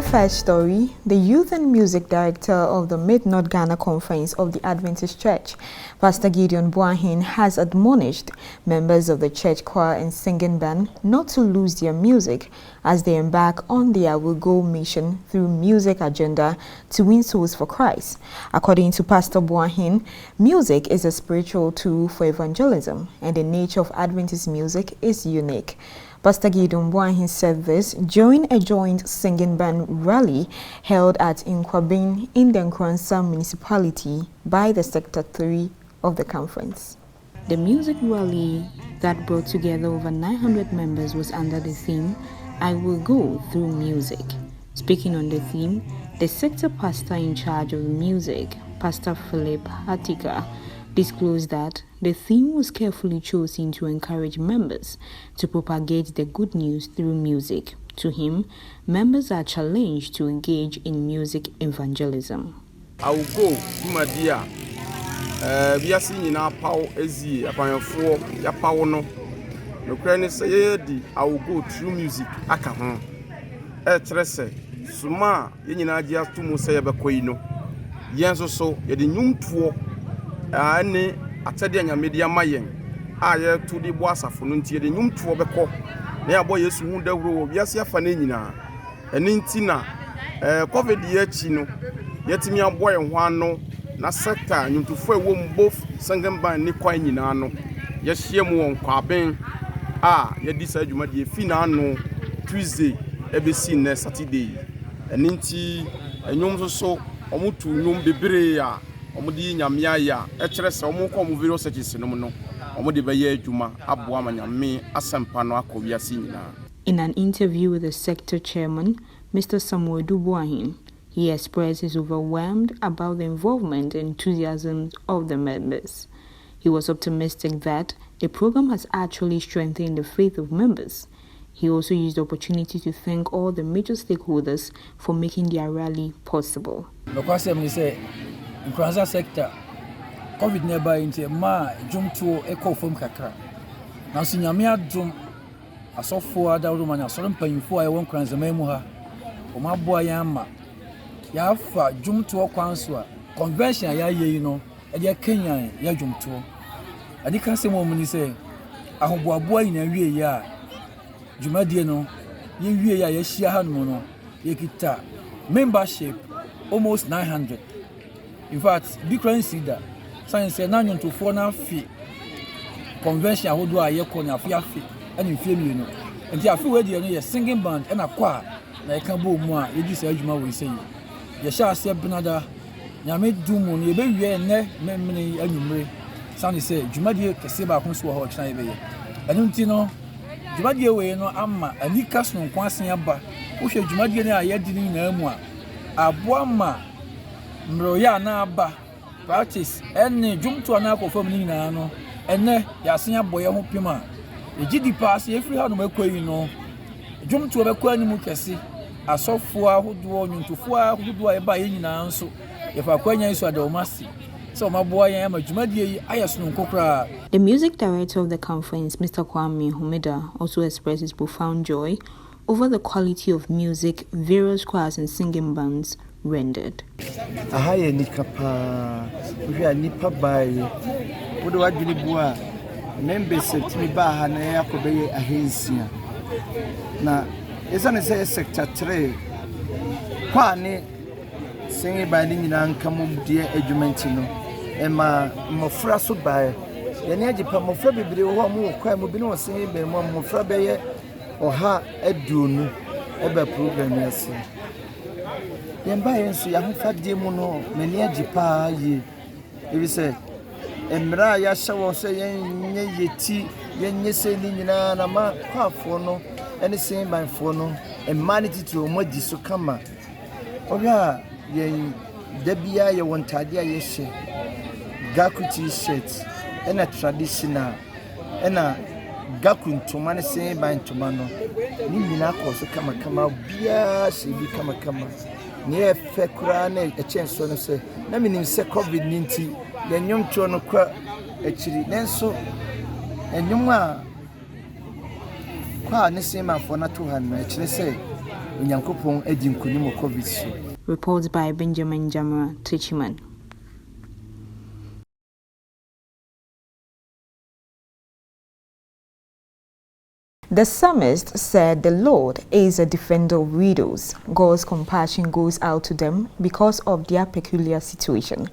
First story, the Youth and Music Director of the Mid-North Ghana Conference of the Adventist Church, Pastor Gideon Boahin, has admonished members of the church choir and singing band not to lose their music as they embark on their will go mission through music agenda to win souls for Christ. According to Pastor Boahin, music is a spiritual tool for evangelism, and the nature of Adventist music is unique. Pastor Gideon Boahin said this during a joint singing band rally held at Nkwabin in the Nkransa municipality by the Sector 3 of the conference. The music rally that brought together over 900 members was under the theme, I Will Go Through Music. Speaking on the theme, the sector pastor in charge of music, Pastor Philip Hatika, disclosed that the theme was carefully chosen to encourage members to propagate the good news through music. To him, members are challenged to engage in music evangelism. I will go to my dear. We are seeing in our power ezi upon four ya power no. No crane say I will go through music. Aka hon. Trese suma yenina dia to mo say bekoino. Yenso so ye de nwumtuo ani atade anyamede mayen aye to di bo asafo no ntie de nwumtuo beko na abo Yesu hu dawro biase afa na nyina eni nti na covid ye chi no yetimi abo ye ho ano na sector nwumtufo ewo both singing band ni kwan nyina no ye hye mu won kwaben ye di sa adwuma de fi na ano Tuesday ebesi na Saturday eni nti enwum so omutu nwum bebre omudi nyamia ya ekere se omukọ mu video searches no no omudi be ye adwuma aboa manyame asempa no akowiase nyina. In an interview with the sector chairman, Mr. Samuel Duboahin, he expressed his overwhelmed about the involvement and enthusiasm of the members. He was optimistic that the program has actually strengthened the faith of members. He also used the opportunity to thank all the major stakeholders for making their rally possible. In Nkransa sector, COVID never into ma jump to echo from kakra. Now, Sinyamia drum a soft for other room and a certain paying for I won't Nkransa memoha. O my boy Yama. Yafa jump to a council convention, you know, and ya Kenya, ya jump to. And you can say woman say, I hope a boy in a year. Jumadiano, ye ya Yeshia Mono, Yakita. Membership almost 900. In fact, big currency that science said 9 to 4 now fee convention. I would do a year corner fee and in film, you know. And the feel ready a singing band and a choir like a boom more. You just say, we say, you shall say, Benada, Yamid Doom, you baby, and many annually. Sandy said, Jumadia Caseba Consul Hot China. And Untino, Jumadia way no amma, and Nick Casson, Quasin Abba, who should Jumadia yet didn't know more. A boama. Mroya na aba practice ene jumto anako family na no ene yasia boye ho pima ejidi pass every how no makwayi no jumto bekwa ni mu kese asofo ahodo nyuntofo ahodo eba yenyina nso yefa kwanya iso adomasi so maboa yan madwumadi yi ayeso no kokra. The music director of the conference, Mr. Kwame Humida, also expressed his profound joy over the quality of music various choirs and singing bands rendered. Ahaye nikapa we nipa bai wo do adwini bua members timi ba ha na yakobeye ahensia na esane say sector 3 kwa ne singing band nyina nkamum de adwumenti no ema mofra so bai yene agipa mofra bibire wo mo kwa mo bi no singing band mo mofra beye oha aduonu eba program yase Yemba yensu ya mfadie mu no meni agipa yi ebi se emra ya hyewo se yenye yeti yenye se ni nyina na ma kwafo no ene sen banfo no emanity to mo di so kama oga yen dabia ye wontade a ye hye gaku t-shirt ena traditional ena gaku ntoma ne sen bantoma no ni nyina ko so kama bia se bi kama ne fe kura na echenso no se na minim se covid-19 ya nyomto no kwa echiri nenso enyum a kwa ne sema fo na to han na echiri se onyankopɔn adi nkonim COVID so. Reports by Benjamin Jamra Tichiman. The psalmist said the Lord is a defender of widows. God's compassion goes out to them because of their peculiar situation.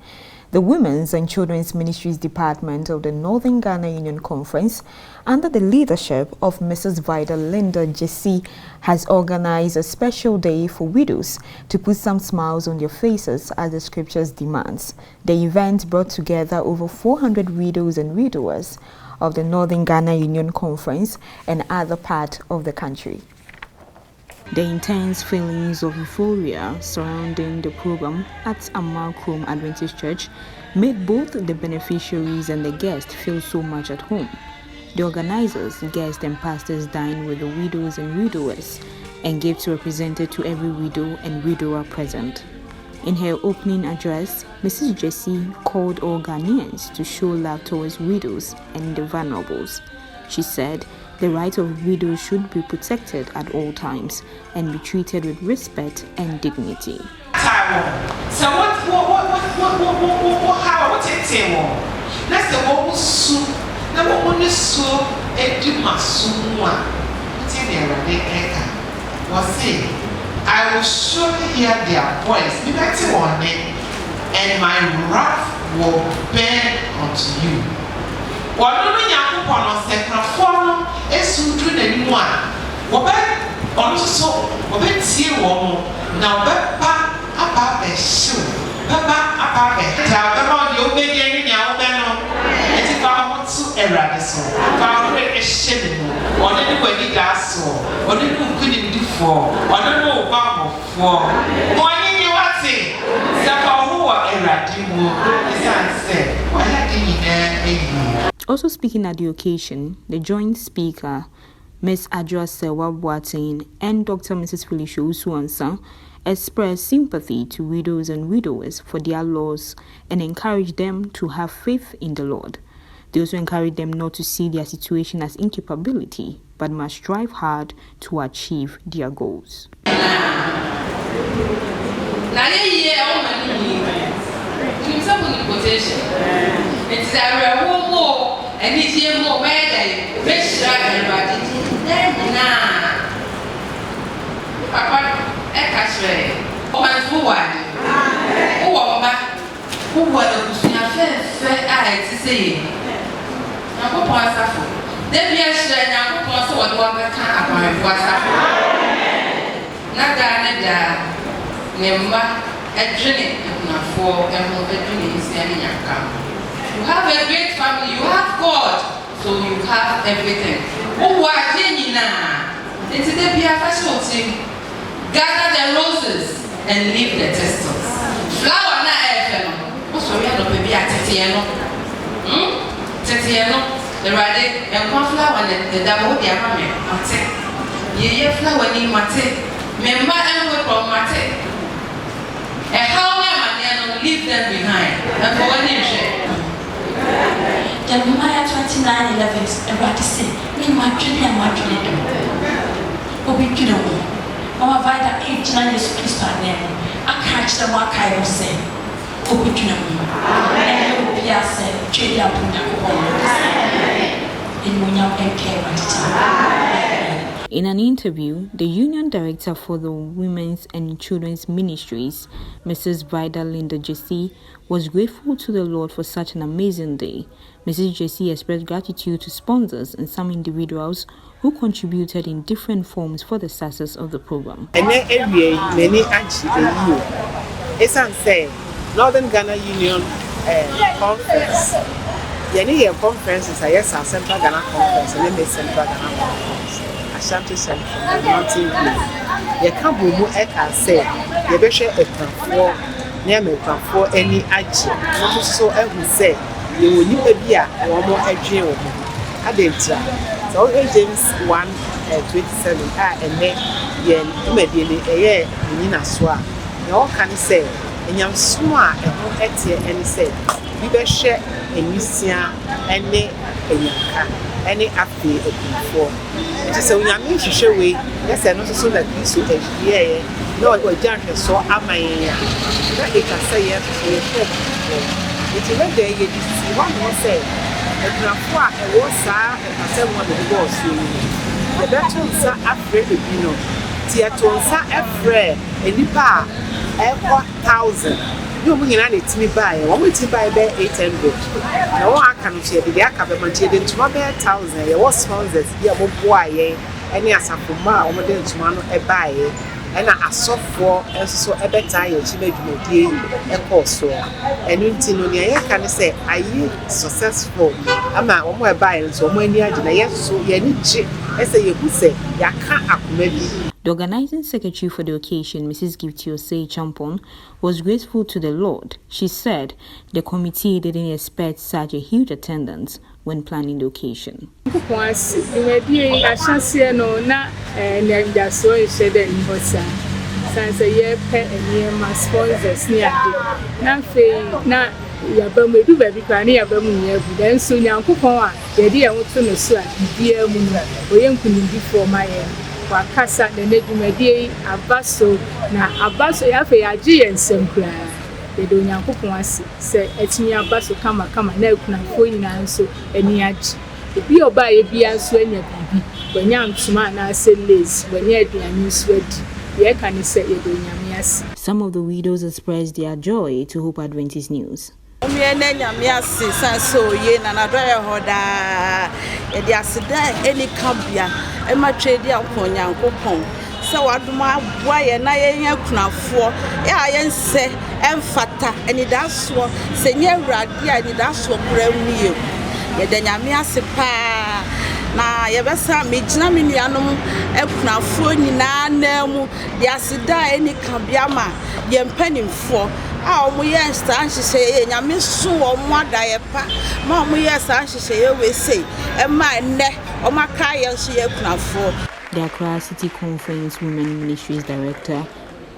The Women's and Children's Ministries Department of the Northern Ghana Union Conference, under the leadership of Mrs. Vida Linda Jesse, has organized a special day for widows to put some smiles on their faces as the scriptures demands. The event brought together over 400 widows and widowers of the Northern Ghana Union Conference and other parts of the country. The intense feelings of euphoria surrounding the program at Amalcom Adventist Church made both the beneficiaries and the guests feel so much at home. The organizers, guests and pastors dined with the widows and widowers, and gifts were presented to every widow and widower present. In her opening address, Mrs. Jesse called all Ghanaians to show love towards widows and the vulnerables. She said the rights of widows should be protected at all times and be treated with respect and dignity. So I will surely hear their voice, and my wrath will burn unto you. Also speaking at the occasion, the joint speaker, Ms. Adra Sewa Boateng and Dr. Mrs. Felicia Usuansa, expressed sympathy to widows and widowers for their loss and encouraged them to have faith in the Lord. They also encouraged them not to see their situation as incapability, but must strive hard to achieve their goals. You have a great family, you have God, so you have everything. Gather the roses and leave the thistles. Flower na FM. What's your real baby at Tetiano? Tetiano, the radic and flower and the double the army. Ye flower in mate. Member and work on mate. And how many leave them behind? And for one nation. Jeremiah 29:11, everybody say, me Madrid and Madrid. Obi Kido. Our Vida 8 years Christian name. I catch the Makai say, Obi Kido. And you will be a say, Chedia Punda. In Munyam and In an interview, the Union Director for the Women's and Children's Ministries, Mrs. Vida Linda Jesse, was grateful to the Lord for such an amazing day. Mrs. Jesse expressed gratitude to sponsors and some individuals who contributed in different forms for the success of the program. Northern Ghana Union Conference. The conference is a Central Ghana Conference and then Central Ghana Conference. Ashanti Central, Mountain View. You can't be more say, you better share a for near me for any action. Not so I will say, you will need a beer or more a gym. I didn't try. So, James 1:27, and then immediately a year in Aswa. No can say, and you're smart and home at here and say, you better share a Nissia and a Yanka. ɛne afei akunfoɔ nti sɛ onyame nhwehwɛ wei yɛ sɛ no nso so na kristo ahwieɛ na ɔgya nhwɛsoɔ ama yɛn a na ɛka sɛ yɛn nso yɛhwɛ akunfoɔ nti mɛda yɛde si hɔ no sɛ akunafo a ɛwɔ saa ɛkasɛm a mede bɔɔ so yi yɛbɛto nsa afrɛ ebi no nti yɛto nsa ɛfrɛ nnipa a ɛkɔ 1,000 ne ɔmo nyinaa na ɛtumi baeɛ wɔn ɛtumi baeɛ bɛyɛ 800 na wɔn aka no nso yɛde aka bɛma nti yɛde ntoma bɛyɛ 1,000 yɛwɔ sponsors bi a wɔboa yɛn ɛne asafomma a wɔde ntoma no ɛbaeɛ ɛna asɔfoɔ nso so ɛbɛtaa yɛn akyi n'adwumadie yi ɛkɔɔ soɔ ɛno nti no nea yɛka ne sɛ ayɛ successful ama wɔn ɛbaeɛ nso wɔn ani agye na yɛn nso yɛn ani gye ɛsɛ yɛhu sɛ yɛaka akoma bi. The organizing secretary for the occasion, Mrs. Giftiosei Champon, was grateful to the Lord. She said the committee didn't expect such a huge attendance when planning the occasion. Wakasa na nedwumadie abaso na abaso yafe yaje yensem kra yedo nyankopon ase se atimi abaso kama na ekunafo nyina nso ani age ebi oba ye bia nso anya bibi wanya ntuma na ase lace wanya aduane nso adi ye ka ne se yedo nyame ase. Some of the widows expressed their joy to Hope Adventist News. Omiene nyame ase sanso ye na nadoye hoda e dia sida eni kabia e ma twedi ankon nyankopon se wadoma aboa ye na ye kunafo ya ye nse emfata eni daso se nye awrade a eni daso kura muye ye de nyame ase pa na ye besa megina me nuanom ekunafo nyina na mu dia sida eni kabia ma ye mpanimfo a omo yes tan hihye nyame so omo adaye pa ma omo yes tan hihye we sei e ma nne omo aka ye so ye kunafo. The Accra City Conference Women Ministries Director,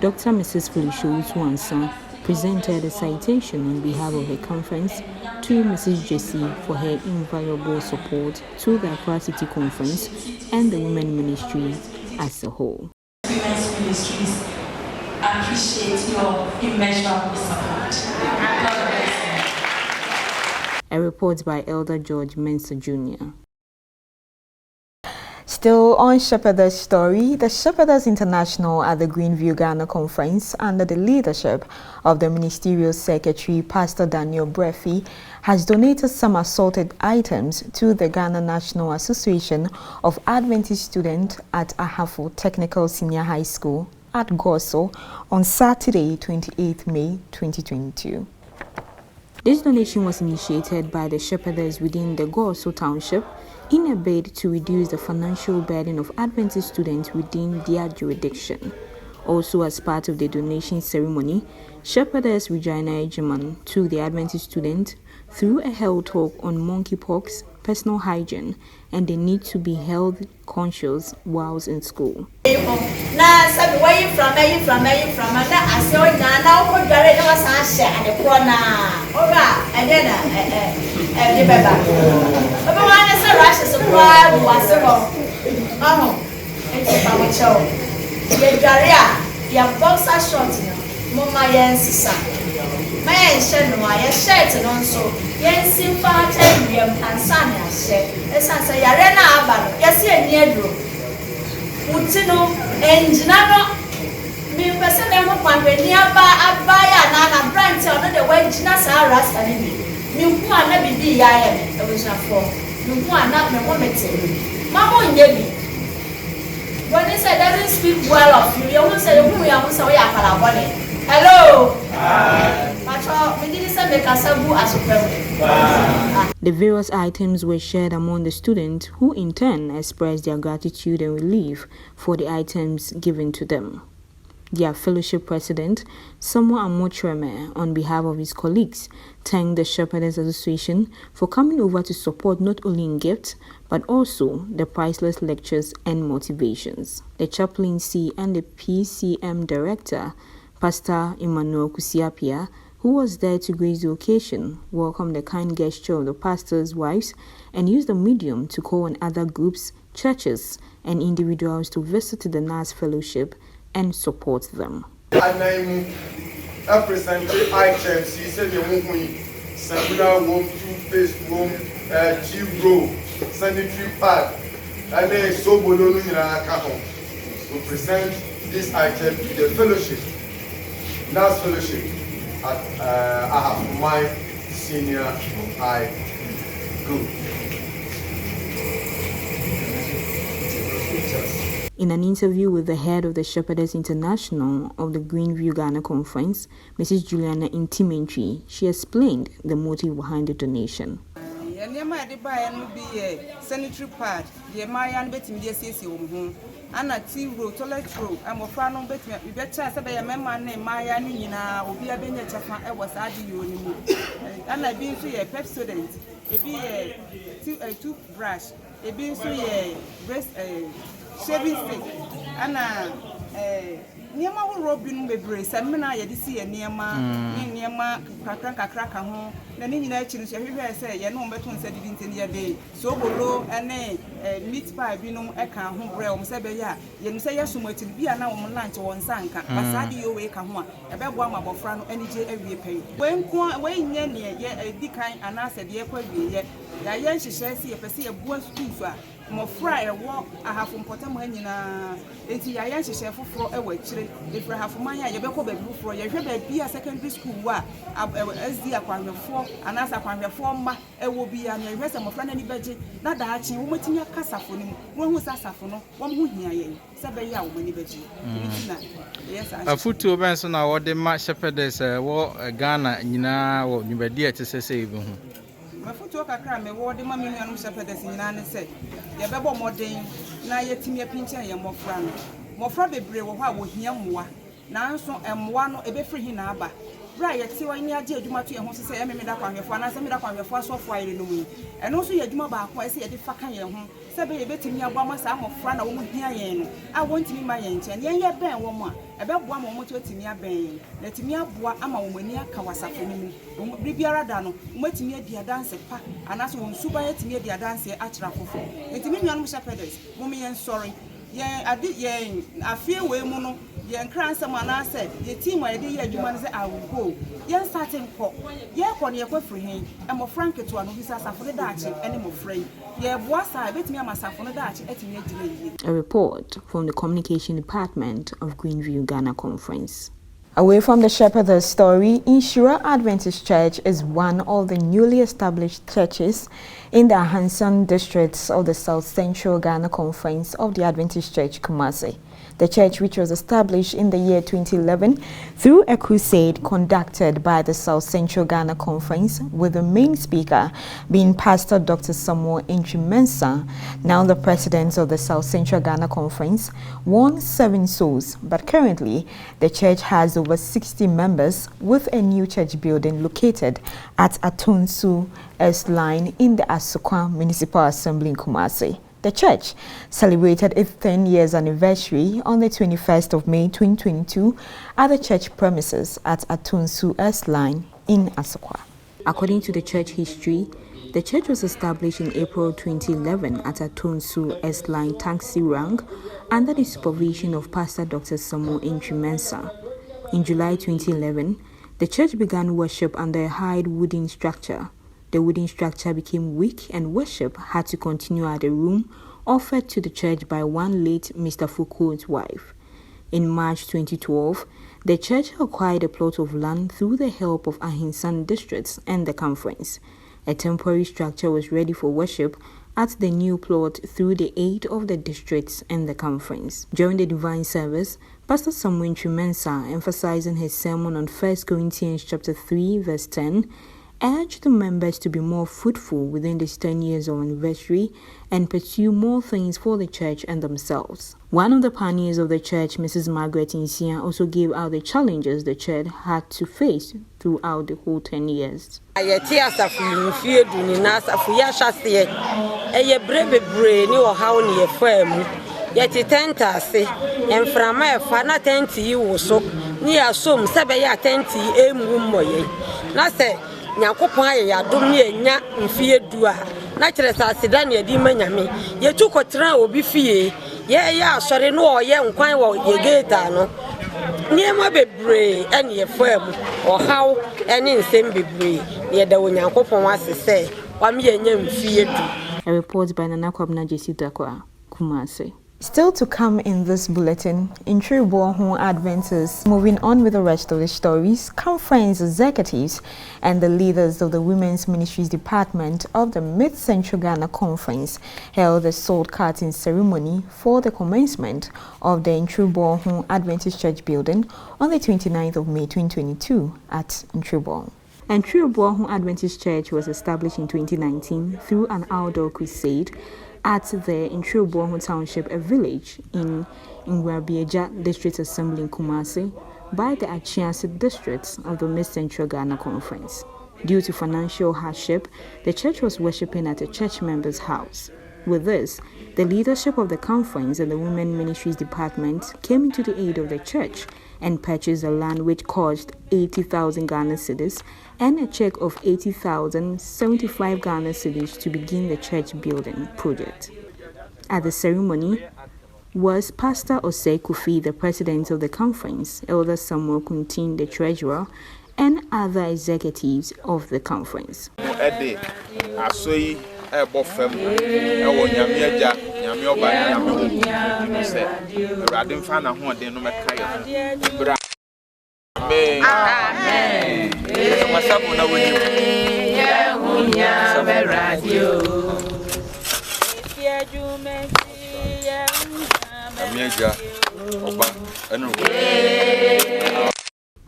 Dr. Mrs. Felicia Utuansa, presented a citation on behalf of the conference to Mrs. Jessie for her invaluable support to the Accra City Conference and the Women Ministry as a whole. Women's Ministries appreciate your immeasurable support. God bless you. A report by Elder George Mensah Jr. Still on Shepherdess Story, the Shepherdess International at the Greenview Ghana Conference, under the leadership of the Ministerial Secretary, Pastor Daniel Brefi, has donated some assorted items to the Ghana National Association of Adventist Students at Ahafo Technical Senior High School at Goso on Saturday, 28th May 2022. This donation was initiated by the shepherdess within the Goso Township in a bid to reduce the financial burden of Adventist students within their jurisdiction. Also, as part of the donation ceremony, Shepherdess Regina Ejiman took the Adventist students through a health talk on monkeypox, personal hygiene, and the need to be health conscious whilst in school. My shirt, my shirt, and also, yes, simple, and sun, as I say, Arena Abba, yes, Nedro. Utino, and Genano, me person, I want one nearby, I buy a branch on the way, Genasa Rascalini. You want to be I am, I wish I for. You want not the woman. Mamma, Debbie. When they say doesn't speak well of you, you almost say, we are also a parabolic. Hello. The various items were shared among the students, who in turn expressed their gratitude and relief for the items given to them. Their fellowship president, Samuel Amotreme, on behalf of his colleagues, thanked the Shepherdess Association for coming over to support not only in gifts, but also the priceless lectures and motivations. The chaplaincy and the PCM director, Pastor Emmanuel Kusiapia, who was there to grace the occasion, welcomed the kind gesture of the pastors' wives and used the medium to call on other groups, churches, and individuals to visit the NAS Fellowship and support them. I presented items, he said, the woman, Sabina womb, toothpaste womb, cheap roll, sanitary pad, and then so bologna in our account. To present this item to the fellowship, NAS Fellowship, at I have my senior high group. In an interview with the head of the Shepherdess International of the Greenview Ghana Conference, Mrs. Juliana Intimentry, she explained the motive behind the donation. Sanitary pad, the Mayan betting the CC and a tea row, toilet row, and more far no bet me better say a member named Maya Nina will be a benefit. I was adding you and I've been to a pep student, it be a toothbrush, it be so a breast shaving stick, and Niama will rob you with brace, and Mena Yadisi and Niama crack home. The Nini say, you know, Beton said it in your day. So below and meat pie, you know, a can home realm, Sabaya. You say, yes, so much to be an hour lunch or one sanka, Basadi, you wake one, about one about Fran, any day every pay. When near a decline and I said, yeah, yeah, she says, see a boy scoofer. More fry a walk, I have from Potamania. It's Yayan, she shall for a witch. If you have money, you better go for your be a secondary school. SD acquire 4 and as acquire 4, it will be an rest of friend any budget. Not that you went in your casa for him. One was a safono, one who hear Sabaya, when you budget. Yes, a foot to Benson, or the match shepherdess, war Ghana, or you were dear to say. My foot work a crime, a word, the mammy and shepherdess in Nana said, "Ya bebo more day, now yet to me a pincher, and more friend. More frabby brave, what would hear more. Now, so am one a bit free in Abba. Right, see why near Jay Dumatu and who say, I made up on your phone, I sent up on your first of fire in the wind. And also, your Dumaba, who I see a different home. Sabe a bit in your bomber, some of friend, I won't hear you. I want to be my aunt, and yan your band woman. About 1 moment to me a bang. Let me up what I'm a woman near Kawasa for me. Bibiara Dano, wait me a dear dancer, and as one super at me a dear dancer at Raffle. Let me young shepherdess, woman and sorry. Yeah, I did, yeah, I feel way mono. Young cran someone I said, the team I did, you man say I will go. Yes, starting pop. Yeah, for your free him. I'm a frank to one who says for the Dutch and more free. Yeah, was I bet me myself on the Dutch at me. A report from the Communication Department of Greenview Ghana Conference. Away from the Shepherdess story, Inshira Adventist Church is one of the newly established churches in the Ahansan districts of the South Central Ghana Conference of the Adventist Church, Kumasi. The church, which was established in the year 2011 through a crusade conducted by the South Central Ghana Conference, with the main speaker being Pastor Dr. Samuel Entry-Mensah, now the president of the South Central Ghana Conference, won 7 souls, but currently the church has over 60 members with a new church building located at Atonsu S Line in the Asokwa Municipal Assembly in Kumasi. The church celebrated its 10 years anniversary on the 21st of May 2022 at the church premises at Atonsu S Line in Asokwa. According to the church history, the church was established in April 2011 at Atonsu S Line taxi rank under the supervision of Pastor Dr. Samuel Entry-Mensah. In July 2011, the church began worship under a hide wooden structure. The wooden structure became weak and worship had to continue at a room offered to the church by one late Mr. Foucault's wife. In March 2012, the church acquired a plot of land through the help of Ahinsan districts and the conference. A temporary structure was ready for worship at the new plot through the aid of the districts and the conference. During the divine service, Pastor Samuel Entry-Mensah, emphasizing his sermon on 1 Corinthians chapter 3, verse 10, urged the members to be more fruitful within this 10 years of anniversary and pursue more things for the church and themselves. One of the pioneers of the church, Mrs. Margaret Insia, also gave out the challenges the church had to face throughout the whole 10 years. ni asom sebe ya atenti emu moye na se nyankopon aye yadom ne enya mfie du a na kire sa aseda ne adi manyame yetu kotran obi fie ye ya asore no oye nkwan wo ye geta no niema bebre ene ye fam ohaw ene nsem bebre ne da wonyankopon asese wam ye nya mfie du. A report by Nana Kwabna Jesidakwa, Kumasi. Still to come in this bulletin, in Tribuohun Adventist, moving on with the rest of the stories, conference executives and the leaders of the Women's Ministries Department of the Mid-Central Ghana Conference held a sword cutting ceremony for the commencement of the Tribuohun Adventist Church building on the 29th of May 2022 at Tribuohun. And Tribuohun Adventist Church was established in 2019 through an outdoor crusade at the Tribuohun Township, a village in Ngwabieja District Assembly in Kumasi, by the Achiasi districts of the Mid-Central Ghana Conference. Due to financial hardship, the church was worshipping at a church member's house. With this, the leadership of the conference and the Women Ministries Department came into the aid of the church and purchased the land which cost 80,000 Ghana cedis and a check of 80,075 Ghana cedis to begin the church building project. At the ceremony was Pastor Osei Kofi, the president of the conference, Elder Samuel Kuntin, the treasurer, and other executives of the conference.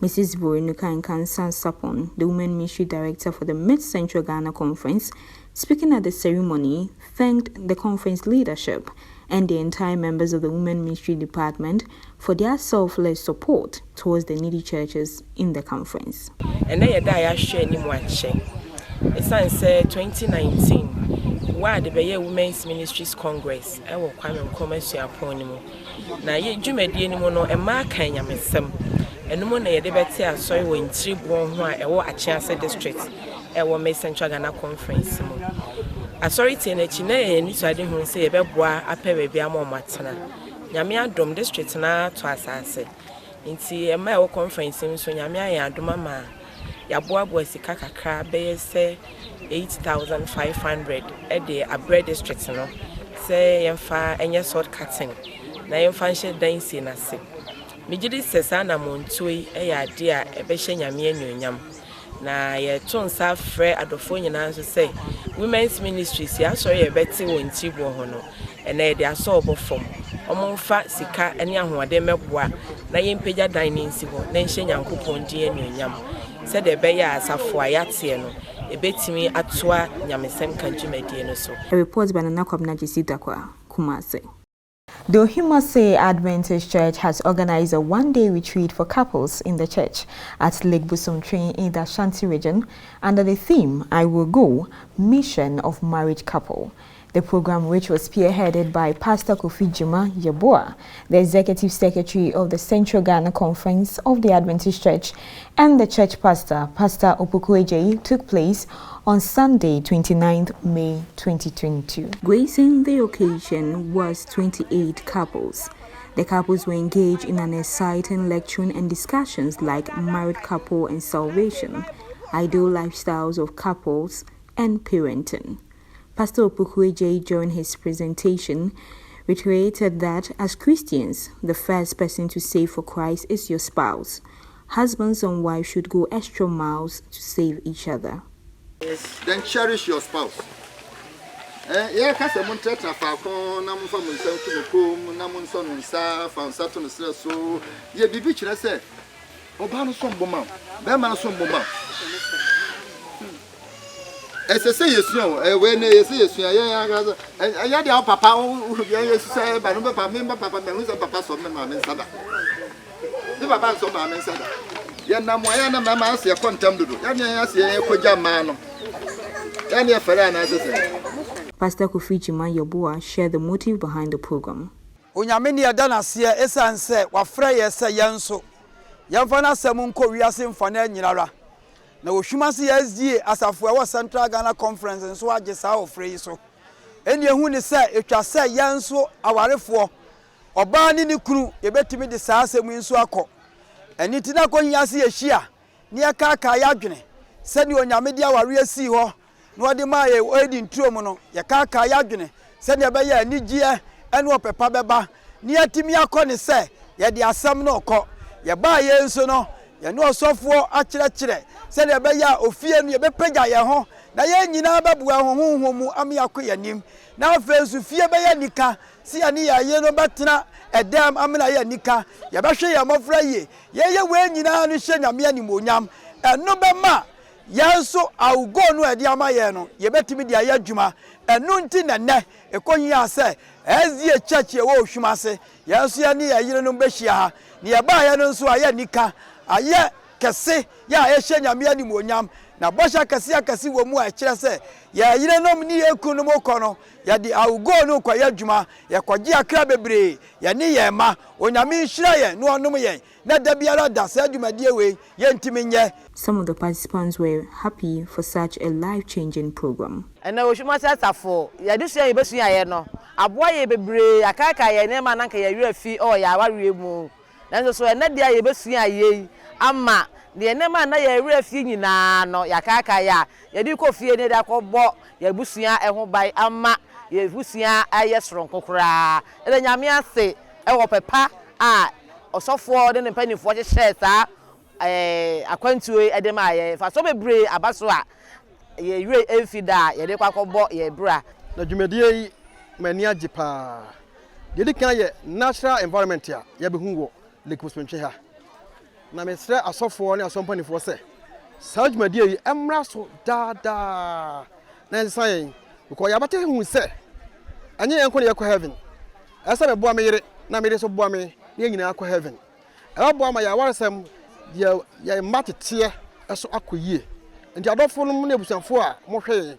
Mrs. Borinuka Nkansan Sapon, the Women Ministry Director for the Mid-Central Ghana Conference, speaking at the ceremony, thanked the conference leadership and the entire members of the Women Ministry Department for their selfless support towards the needy churches in the conference. And I share any more share. It's 2019. Why the Bayer Women's Ministries Congress? I will come and commence your appointment. Now, you do me the animal no a mark and yam. And no one a debate I saw you in Tribuohun or Achiasi district. I will make Central Ghana Conference. I sorry to any China and so I didn't say a bebois a pair of Biamo Matana. Yamia Dom district na to Assassin. Inti a mile conference so Yamia Dumama. Yaboa was the Kakakra, Bay say 8,500 at the Abre district. No say Yamfa and your sword cutting. Na Yamfanche dancing as it. Mijidi Sesana Montui, a dear, a Beshan Yamian Yam. Na ye ton sa frɛ adofo nyina so say Women's Ministries ya sorry e beti wo ntibo ho no ene de aso obofom omomfa sika ene ahoade meboa na ye mpagya dan ne nsibo na nhye nyankopon die anuonyam se de be ya asafo ayate no e betimi atoa nyamesem kanjumedie no so. A report by Nana Kwabna Jesidakwa, Kumasi. The Ohimase Adventist Church has organized a one-day retreat for couples in the church at Lake Busumtree in the Ashanti region under the theme, I Will Go, Mission of Married Couple. The program, which was spearheaded by Pastor Kofi Jima Yeboah, the Executive Secretary of the Central Ghana Conference of the Adventist Church, and the church pastor, Pastor Opokueje, took place on Sunday, 29th May 2022. Gracing the occasion was 28 couples. The couples were engaged in an exciting lecturing and discussions like married couple and salvation, ideal lifestyles of couples, and parenting. Pastor Opokueje, during his presentation, reiterated that as Christians, the first person to save for Christ is your spouse. Husbands and wives should go extra miles to save each other. Then cherish your spouse. Yeah, kasa muntrata falcon, namun fa munsan tunukum, namun son sa, fan satun so. Ye bibi chira se. Oba no som boma. Be ma no som boma. Ese say yesu we na ese yesu ya gaza. Ya dia papa ya yesu say ba no papa me papa me hu papa so me ma me sada. Di papa so ma me sada. Ya na mo ya na mama ase kontam dodo. Ya na ase ekogya ma no. Ya na fere na ase. Pastor Kofi Jima Yeboah shared the motive behind the program. Onyame ne yada na se esan se wafra ye se yenso yɛmfa na asɛm nkɔ wiase mfa na nyinara na ohwumase SDA asafo ɛwɔ Central Ghana Conference nso agye saa ofre yi so eni ehu ni sɛ etwa sɛ yɛn nso awarefoɔ ɔbaa ne ne kunu yɛbɛtumi de saa asɛm nso akɔ ɛni ti na kɔnyia se yɛhyia ne yɛkaaka yɛadwene sɛne onyame de aware asi hɔ na ɔde ma yɛ ɔdi ntuo mu no yɛkaaka yɛadwene sɛne ɛbɛyɛ anigyeɛ ɛne ɔpepa bɛba ne yɛtimi akɔ ne sɛ yɛde asɛm no ɔkɔ yɛbaa yɛn nso no yɛne ɔsɔfoɔ akyerɛkyerɛ sɛde ɛbɛyɛ ofie no yɛbɛpagya yɛn ho na yɛn nyinaa bɛboa honhom mu am yakɔ yɛnim na afei nso fie bɛyɛ nika si yɛne yɛyɛ no bɛtena ɛdɛm amena yɛ nika yɛbɛhwɛ yɛn mmɔfra yie yɛyɛ wei nyinaa no hyɛ nyame animonyam ɛno bɛma yɛn nso awugo no ɛde ama yɛn no yɛbɛtumi de ayɛ adwuma ɛno nti nɛnɛ ɛkɔnyia sɛ ɛzie church ɛwɔ ohwumase yɛn nso yɛne yɛyere no bɛhyia ha ne yɛbaa yɛn no nso ayɛ nika ayɛ kɛse yɛ a yɛhyɛ nyame animonyam na bɔhyɛ kɛse wɔ mu a ɛkyerɛ sɛ yɛyere nom ne yɛku no mu kɔ no yɛde awugo no kɔyɛ adwuma yɛkɔgye akra bebree yɛne yɛn ma onyame nhyira yɛn na ɔnom yɛn na da biara da saa adwumadie wei yɛntimi nyɛ. Some of the participants were happy for such a life-changing program. ɛna ohwumase asafo yɛde sua yɛbɛsua yɛ no aboa yɛ bebree akaaka yɛ nneɛma nanka yɛwerɛ fi yɛ awareɛ mu nanso so ɛna deɛ yɛbɛsua yɛ ama deɛ nneɛma na yɛwerɛ fi nyinaa no yɛakaaka yɛ a yɛde kɔ fie ne de akɔbɔ yɛbusua ɛho ban ama yɛbusua ayɛ soronko koraa ɛna nyame ase ɛwɔ pɛpa a ɔsɔfoɔ de ne mpanimfoɔ hyehyɛ saa akwantuo ɛde ma yɛ fa so bebree aba so a yɛwerɛ ɛmfi da yɛde kɔ akɔbɔ yɛbra na dwumadie yi mani agye paa deɛ di kan yɛ natural environment a yɛbɛhu wɔ Lake Muspentwe ha na mesrɛ asɔfoɔ ne asɔmpanifoɔ sɛ saa dwumadie yi ɛmmra so daadaa na ɛnsa yɛn because yɛabɛte hu sɛ ɛnyɛ yɛn ko ne yɛkɔ heaven ɛsɛ bɛboa me yere na mede so boa me ne yɛn nyinaa akɔ heaven ɛbɛboa ma yɛawaresɛm deɛ yɛmma teteɛ ɛso akɔ yie nti adɔfoɔ no ne abusuafoɔ a mohwɛ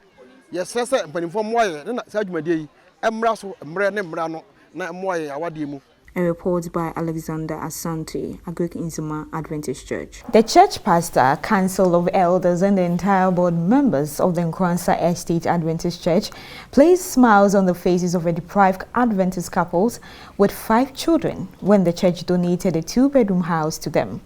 yɛsrɛ sɛ mpanimfoɔ mmoa yɛn ne na saa dwumadie yi ɛmmra so mmerɛ ne mmara no na mmoa yɛn awadeɛ mu. A report by Alexander Asante, Agric Inzuma Adventist Church. The church pastor, council of elders and the entire board members of the Nkransa Estate Adventist Church placed smiles on the faces of a deprived Adventist couples with 5 children when the church donated a 2-bedroom house to them.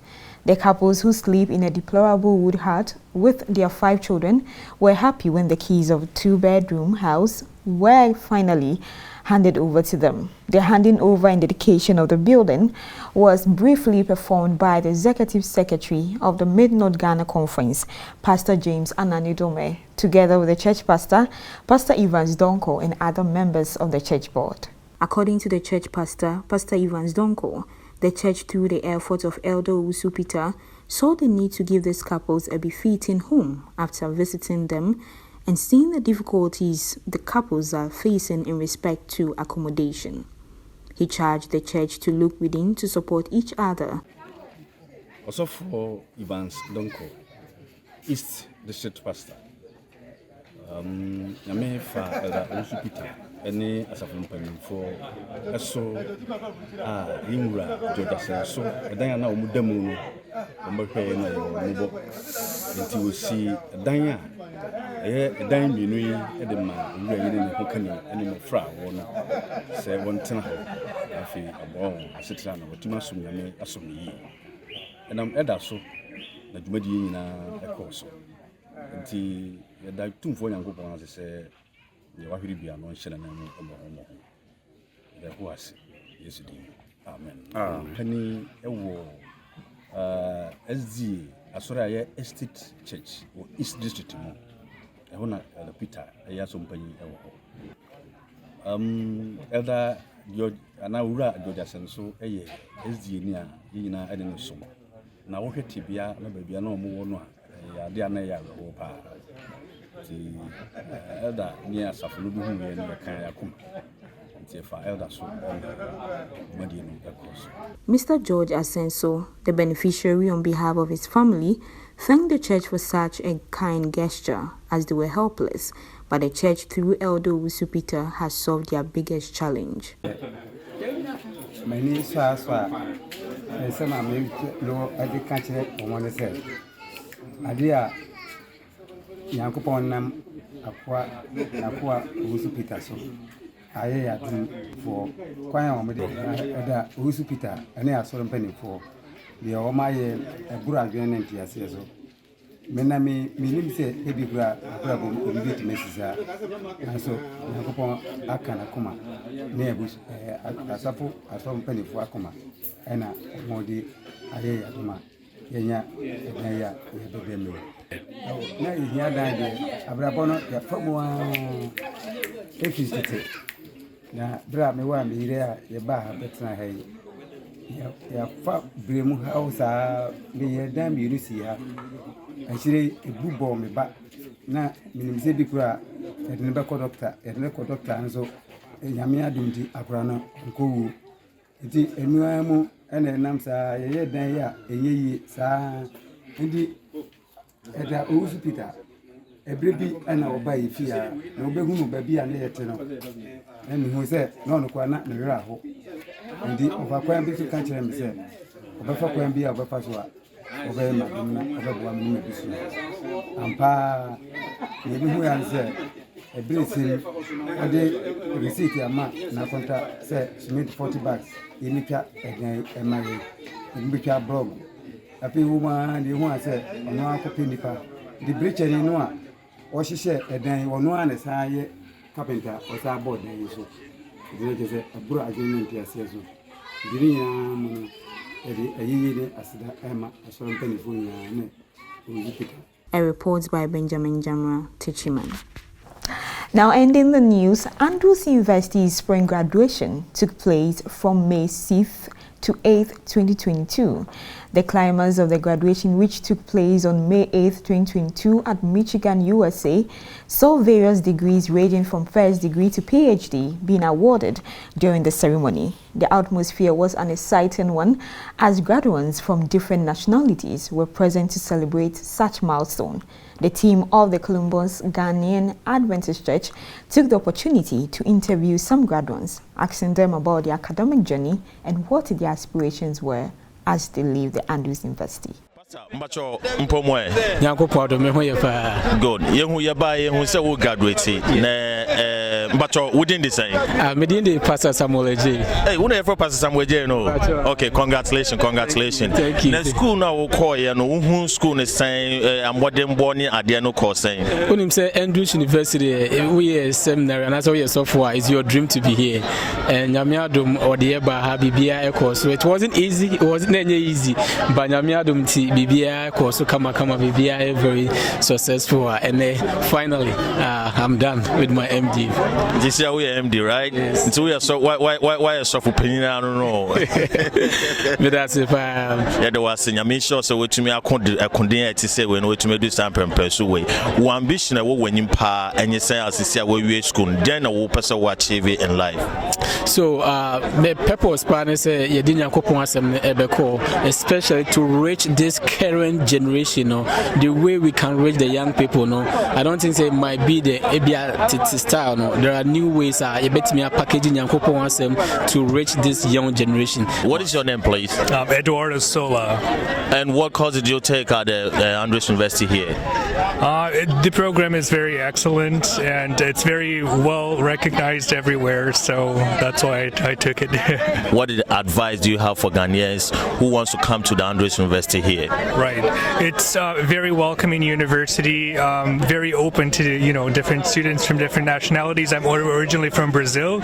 The couples, who sleep in a deplorable wood hut with their 5 children, were happy when the keys of a 2-bedroom house were finally handed over to them. The handing over and dedication of the building was briefly performed by the Executive Secretary of the Mid-North Ghana Conference, Pastor James Ananidome, together with the church pastor, Pastor Evans Donko, and other members of the church board. According to the church pastor, Pastor Evans Donko, the church, through the efforts of Elder Usu Peter, saw the need to give these couples a befitting home after visiting them and seeing the difficulties the couples are facing in respect to accommodation. He charged the church to look within to support each other. Also for Evans Donko, East District Pastor. Yame fa Elder Usu Peter any asafo for eso yimura Georgia so edan na omudamu no ombehwe na yo mubo nti osi edan edan mienu yi de ma nwura yire ne ho kane ene mo fra wo no se won tena ho afi abo asetira na wotuma som nyame asom yi enam eda so na dwumadi nyina ekoso nti da tumfo nyankopɔn ase sɛ ye wahwere bia no nhyɛ na mu ɔmɔ da ho ase yesu din amen hani ɛwɔ SDA asɔre ayɛ Estate Church or East District mu ɛho na Peter ɛyɛ asompanyi ɛwɔ hɔ elder George ana wura George asenso ɛyɛ SDA ni a nyina ɛde no so na wohwɛ tibia na babia na ɔmo wɔ no a ya de ana ya wɔ pa ti elder ni asafo no bi hu yɛ no kan yakum nti fa elder so madi no ɛkɔso. Mr. George Asenso, the beneficiary on behalf of his family, thanked the church for such a kind gesture as they were helpless, but the church, through Elder Usu Peter, has solved their biggest challenge. My name is Sasa sɛ ma me no ɛde ka kyerɛ ɔmo ne sɛ ade a Nyankopɔn nam akoa Owusu Peter so ayɛ yɛadom for kwan a ɔmo de ɛda Owusu Peter ɛne asɔre mpanimfoɔ deɛ ɔmo ayɛ ɛboro adwene ne nteaseɛ so menim sɛ ebi kura abrabɔ obi betumi asisa nanso Nyankopɔn aka n'akoma ne asafo asɔre mpanimfoɔ akoma ɛna ɔmo de ayɛ yɛadom a yɛnya ɛdan yɛ yɛbɛbɛ mmiri na yɛhia dan deɛ abrabɔ no yɛfa mu a ɛfiri tete na berɛ a mewɔ a meyere a yɛbaa ha bɛtena ha yi yɛfa berɛ mu ha wo saa meyɛ dan mmienu si ha akyire ɛbu bɔɔ me ba na menim sɛ bi kora yɛde ne bɛkɔ dɔkta nso nyame adom nti akora no nkɔwuo nti ɛnu mu ɛna ɛnam saa yɛyɛ dan yi a ɛnyɛ yie saa nti ɛda Owusu Peter ɛberɛ bi ɛna ɔba yɛ fie a na wobɛhunu baabi a ne yɛte no na mehu sɛ na ɔno koa na ne werɛ aho nti ɔfa kwan bi so ka kyerɛ me sɛ ɔbɛfa kwan bi a ɔbɛfa so a ɔbɛyɛ madom na ɔbɛboa me ne mabusua ampaa na ɛbihu ya ne sɛ ɛberɛ sɛm ɔde receipt ama na akɔnta sɛ cement 40 bags yɛnitwa ɛdan ɛma yɛ ɛmbɛtwa blog afei wo ma de hu a sɛ ɔno akɔpɛ nipa de brekyɛne no a ɔhyehyɛ ɛdan ɔno a ne saa yɛ carpenter ɔsaa bɔ dan yi so ɛde kyerɛ sɛ ɛboro adwene ne nteaseɛ so de ne nyinaa mu no ɛde ɛyɛyɛ ne aseda ɛma asɔre mpanimfoɔ nyinaa ne Owusu Peter. A report by Benjamin Jamra Tichiman. Now ending the news, Andrews University's spring graduation took place from May 6th to 8th, 2022. The climax of the graduation, which took place on May 8th, 2022 at Michigan, USA, saw various degrees ranging from first degree to PhD being awarded during the ceremony. The atmosphere was an exciting one as graduates from different nationalities were present to celebrate such milestone. The team of the Columbus Ghanaian Adventist Church took the opportunity to interview some graduates, asking them about their academic journey and what their aspirations were as they leave the Andrews University. Mbacho mpomwe nyanko pado me ho ye pa good yehu ye ba yehu se wo graduate na mbacho within the same me dey Pastor Samuel J. Hey, we for Pastor Samuel J no. Okay, congratulations. Thank you. Na school na wo call ye no hu school ne saying amodem born ade no course saying unim say Andrews University we are seminary and as we so far is your dream to be here and nyame adom ode ba ha bibia e course so it wasn't easy, it wasn't easy, but nyame adom ti bibia course kama bibia very successful and finally I'm done with my MD. This year we are MD, right? Yes. So we are so why so for opinion I don't know. But that's if yeah, there was nyame sure so we to me akondin to say when we to me do something pursue way. One ambition we when you pa and you say as see we school then we person what achieve in life. So the purpose plan say ye din yakopon asem ebeko especially to reach this current generation, the way we can reach the young people, I don't think it might be the ebia style. There are new ways you bet me packaging to reach this young generation. What is your name, please? Eduardo Sola. And what course did you take at the Andrews University here? The program is very excellent and it's very well recognized everywhere, so that's why I took it. What advice do you have for Ghanaians who wants to come to the Andrews University here? Right. It's a very welcoming university, very open to different students from different nationalities. I'm originally from Brazil.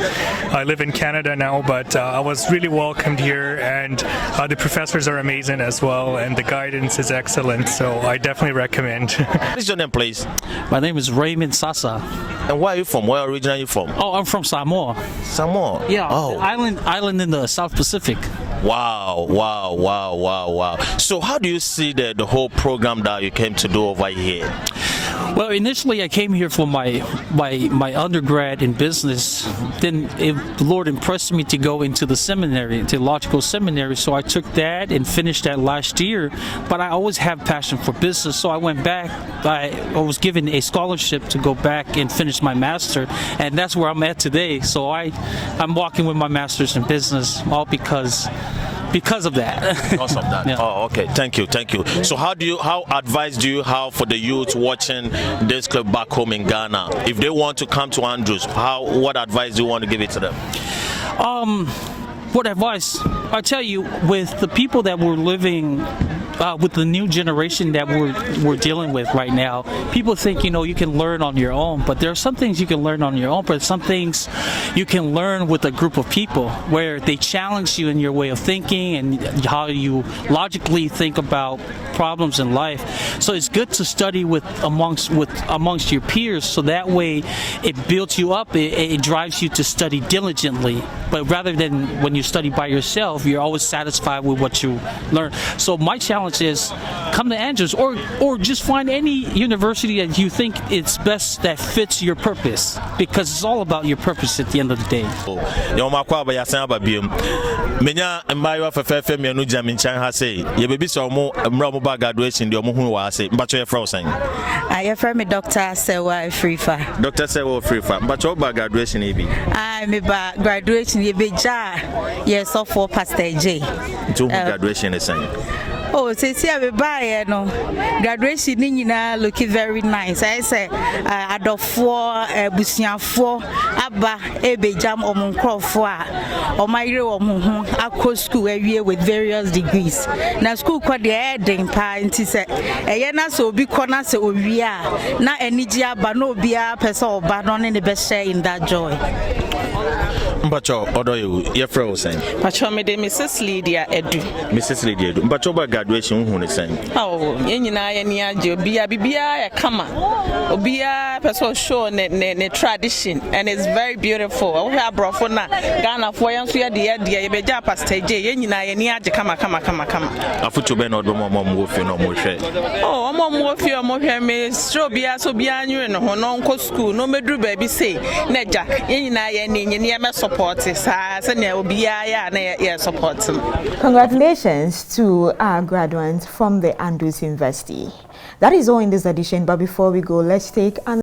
I live in Canada now, but I was really welcomed here, and the professors are amazing as well, and the guidance is excellent. So I definitely recommend. What is your name, please? My name is Raymond Sasa. And where are you from? Where originally are you from? Oh, I'm from Samoa. Samoa? Yeah. Oh. Island in the South Pacific. Wow. So how do you see the whole program that you came to do over here? Well, initially I came here for my undergrad in business. Then the Lord impressed me to go into the seminary, theological seminary. So I took that and finished that last year. But I always have passion for business, so I went back. I was given a scholarship to go back and finish my master, and that's where I'm at today. So I'm walking with my master's in business, all because because of that. Because of that. Yeah. Oh, okay. Thank you. So how advice do you have for the youth watching this club back home in Ghana? If they want to come to Andrews, what advice do you want to give it to them? What advice? I tell you, with the people that we're living, with the new generation that we're dealing with right now, people think you can learn on your own, but there are some things you can learn on your own, but some things you can learn with a group of people where they challenge you in your way of thinking and how you logically think about problems in life. So it's good to study amongst your peers, so that way it builds you up, it drives you to study diligently. But rather than when you study by yourself, you're always satisfied with what you learn. So my challenge is come to Andrews or just find any university that you think it's best that fits your purpose, because it's all about your purpose at the end of the day. Menya mbayo fefefe mienu jami nchan ha sei ye bebi so mo mra mo ba graduation de omo hu wa sei mbacho ye fra osan I friend me Dr. Sewa Frifa. Dr. Sewa Frifa mbacho ba graduation e bi me ba graduation ye be ja ye so for Pastor J to graduation is saying. Oh, say we buy no graduation ni nyina looking very nice. I say adofo busiafo aba ebejam omunkrofo a omayire omuhu akọ school awie with various degrees. Na school kwa de eden pa nti se eye na so obi kọ na se owie a na eniji aba na obi a pese oba no ne be share in that joy. Mbacho odo ye fra o sen. Pacho me de Mrs. Lydia Edu. Mrs. Lydia Edu. Mbacho ba graduation hu ne sen. Oh, yenyina ye ni age obi a bibia ya kama. Obi a person show ne tradition, and it's very beautiful. We have brofo na Ghana for yan so ye de ye be ja Pastor J yenyina ye ni age kama. Afucho be no do mo wo fi no mo hwe. Oh, mo wo fi mo hwe me strow bia so bia anwe no ho no nko school no meduru ba bi say na ja yenyina ye ni ye me support sa se ne obi ya na ye support. Congratulations to our graduates from the Andrews University. That is all in this edition, but before we go, let's take an